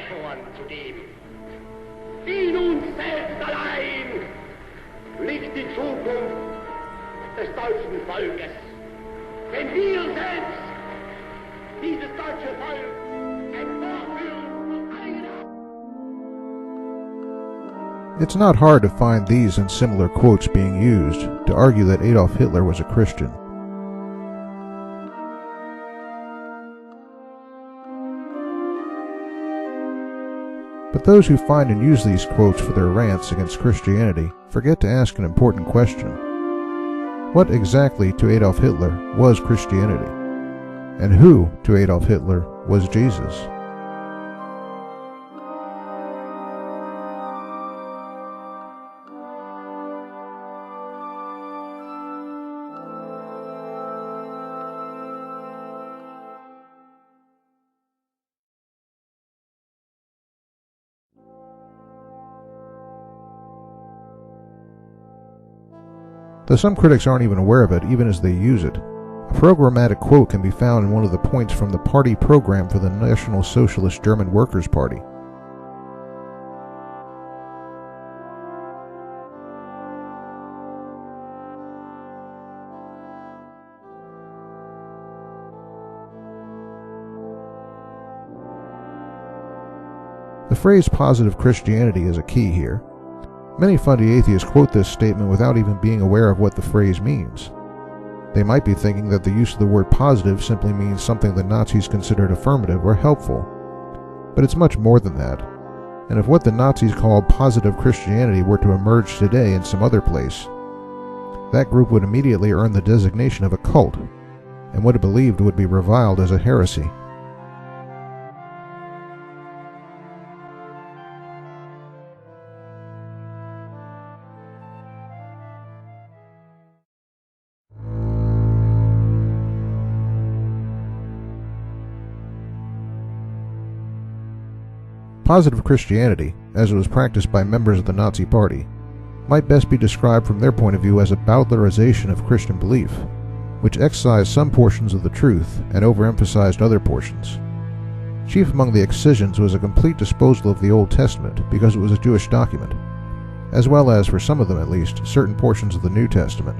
Versprechungen zu geben. In uns selbst allein liegt die Zukunft des deutschen Volkes. Wenn wir selbst dieses deutsche Volk emporführen aus eigener... It's not hard to find these and similar quotes being used to argue that Adolf Hitler was a Christian. But those who find and use these quotes for their rants against Christianity forget to ask an important question. What exactly to Adolf Hitler was Christianity? And who to Adolf Hitler was Jesus? Though some critics aren't even aware of it, even as they use it. A programmatic quote can be found in one of the points from the party program for the National Socialist German Workers' Party. The phrase positive Christianity is a key here. Many fundy atheists quote this statement without even being aware of what the phrase means. They might be thinking that the use of the word positive simply means something the Nazis considered affirmative or helpful. But it's much more than that. And if what the Nazis called positive Christianity were to emerge today in some other place, that group would immediately earn the designation of a cult, and what it believed would be reviled as a heresy. Positive Christianity, as it was practiced by members of the Nazi Party, might best be described from their point of view as a Bowdlerization of Christian belief, which excised some portions of the truth and overemphasized other portions. Chief among the excisions was a complete disposal of the Old Testament because it was a Jewish document, as well as, for some of them at least, certain portions of the New Testament.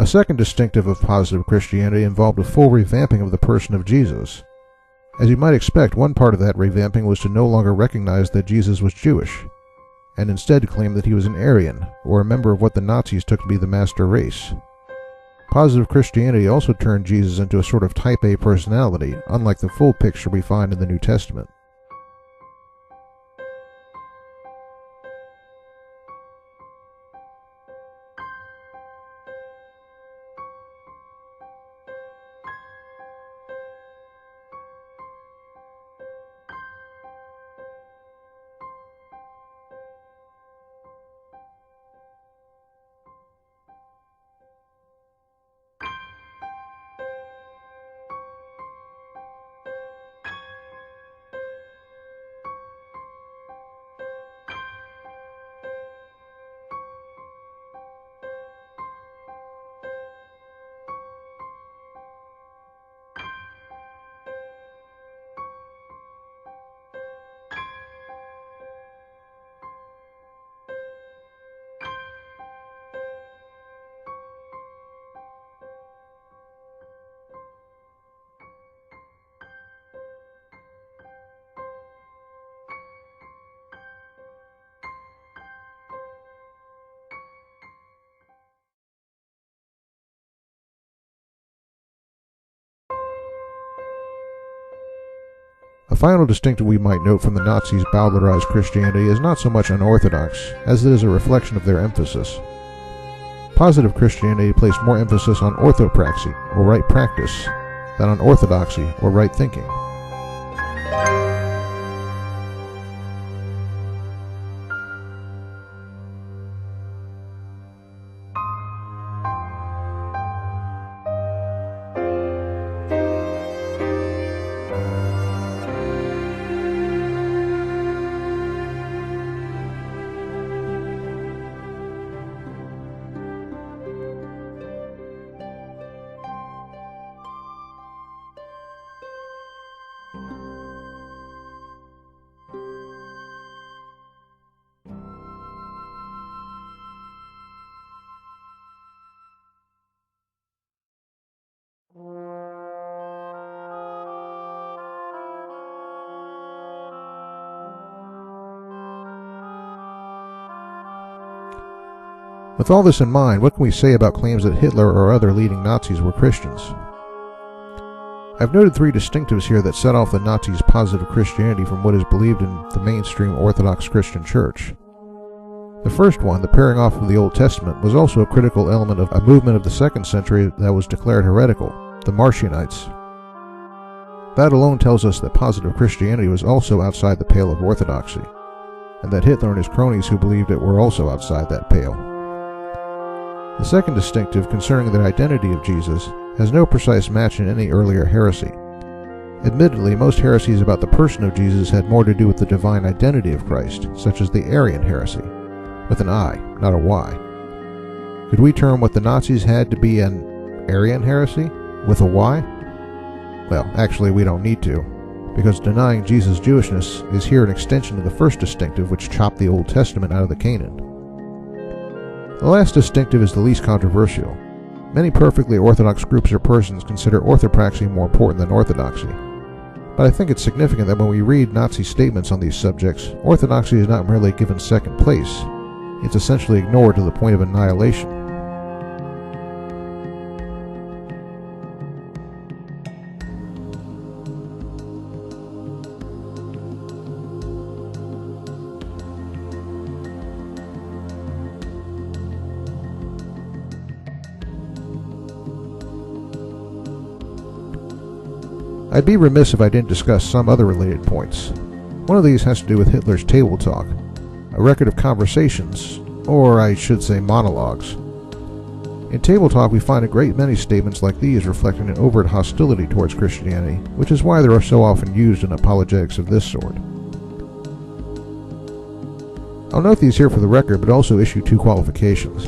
A second distinctive of positive Christianity involved a full revamping of the person of Jesus. As you might expect, one part of that revamping was to no longer recognize that Jesus was Jewish, and instead claim that he was an Aryan, or a member of what the Nazis took to be the master race. Positive Christianity also turned Jesus into a sort of type A personality, unlike the full picture we find in the New Testament. final distinctive we might note from the Nazis' bowdlerized Christianity is not so much unorthodox as it is a reflection of their emphasis. Positive Christianity placed more emphasis on orthopraxy, or right practice, than on orthodoxy, or right thinking. With all this in mind, what can we say about claims that Hitler or other leading Nazis were Christians? I've noted three distinctives here that set off the Nazis' positive Christianity from what is believed in the mainstream Orthodox Christian Church. The first one, the pairing off of the Old Testament, was also a critical element of a movement of the 2nd century that was declared heretical, the Marcionites. That alone tells us that positive Christianity was also outside the pale of orthodoxy, and that Hitler and his cronies who believed it were also outside that pale. The second distinctive concerning the identity of Jesus has no precise match in any earlier heresy. Admittedly, most heresies about the person of Jesus had more to do with the divine identity of Christ, such as the Arian heresy, with an I, not a Y. Could we term what the Nazis had to be an Arian heresy, with a Y? Well, actually we don't need to, because denying Jesus' Jewishness is here an extension of the first distinctive which chopped the Old Testament out of the canon. The last distinctive is the least controversial. Many perfectly orthodox groups or persons consider orthopraxy more important than orthodoxy. But I think it's significant that when we read Nazi statements on these subjects, orthodoxy is not merely given second place. It's essentially ignored to the point of annihilation. I'd be remiss if I didn't discuss some other related points. One of these has to do with Hitler's table talk, a record of conversations, or I should say monologues. In table talk we find a great many statements like these reflecting an overt hostility towards Christianity, which is why they are so often used in apologetics of this sort. I'll note these here for the record, but also issue two qualifications.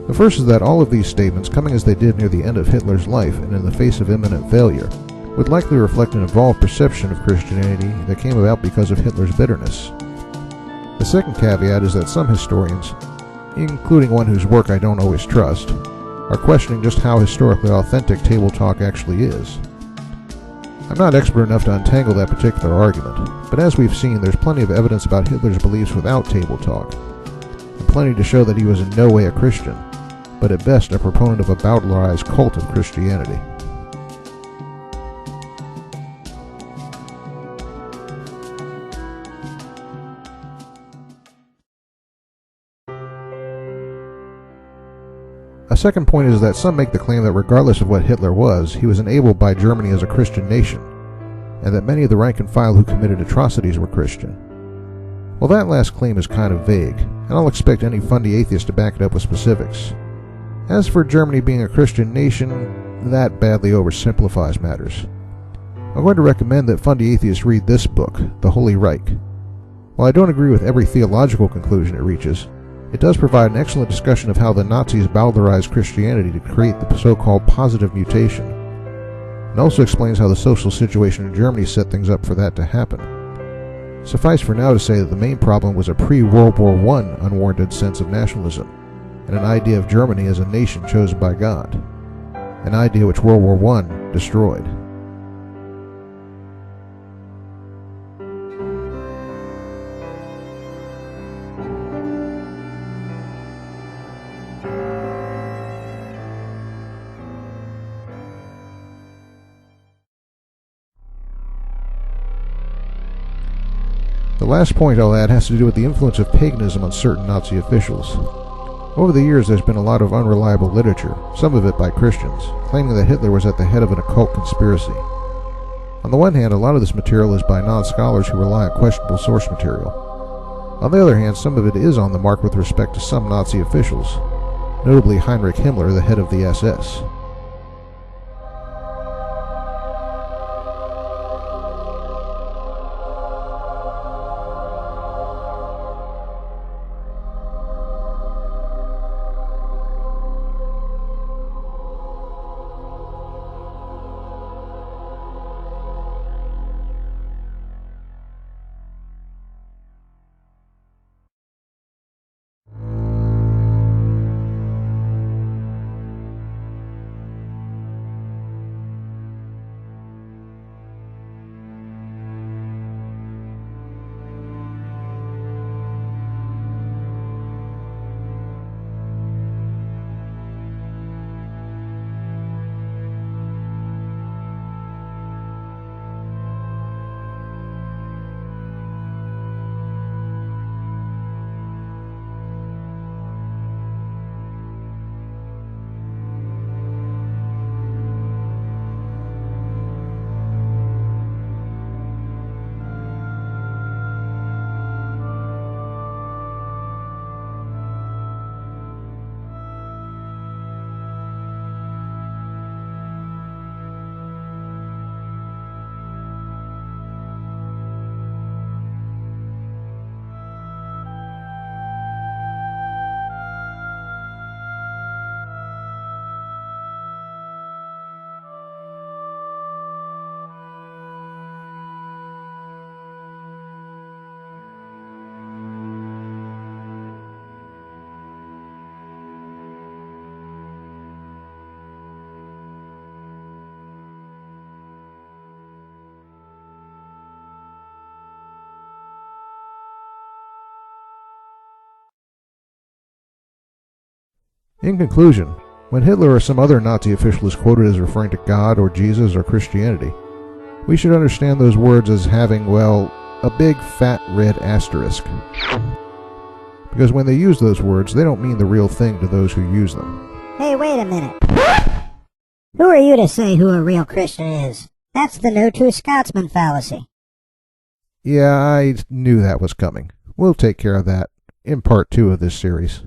The first is that all of these statements, coming as they did near the end of Hitler's life and in the face of imminent failure, would likely reflect an evolved perception of Christianity that came about because of Hitler's bitterness. The second caveat is that some historians, including one whose work I don't always trust, are questioning just how historically authentic table talk actually is. I'm not expert enough to untangle that particular argument, but as we've seen, there's plenty of evidence about Hitler's beliefs without table talk, and plenty to show that he was in no way a Christian, but at best a proponent of a bowdlerized cult of Christianity. A second point is that some make the claim that regardless of what Hitler was, he was enabled by Germany as a Christian nation, and that many of the rank and file who committed atrocities were Christian. Well, that last claim is kind of vague, and I'll expect any fundy atheist to back it up with specifics. As for Germany being a Christian nation, that badly oversimplifies matters. I'm going to recommend that fundy atheists read this book, The Holy Reich. While I don't agree with every theological conclusion it reaches, it does provide an excellent discussion of how the Nazis bowdlerized Christianity to create the so-called positive mutation, and also explains how the social situation in Germany set things up for that to happen. Suffice for now to say that the main problem was a pre-World War I unwarranted sense of nationalism, and an idea of Germany as a nation chosen by God, an idea which World War I destroyed. last point I'll add has to do with the influence of paganism on certain Nazi officials. Over the years, there's been a lot of unreliable literature, some of it by Christians, claiming that Hitler was at the head of an occult conspiracy. On the one hand, a lot of this material is by non-scholars who rely on questionable source material. On the other hand, some of it is on the mark with respect to some Nazi officials, notably Heinrich Himmler, the head of the SS. In conclusion, when Hitler or some other Nazi official is quoted as referring to God or Jesus or Christianity, we should understand those words as having, well, a big fat red asterisk. Because when they use those words, they don't mean the real thing to those who use them. Hey, wait a minute. Who are you to say who a real Christian is? That's the no true Scotsman fallacy. Yeah, I knew that was coming. We'll take care of that in part 2 of this series.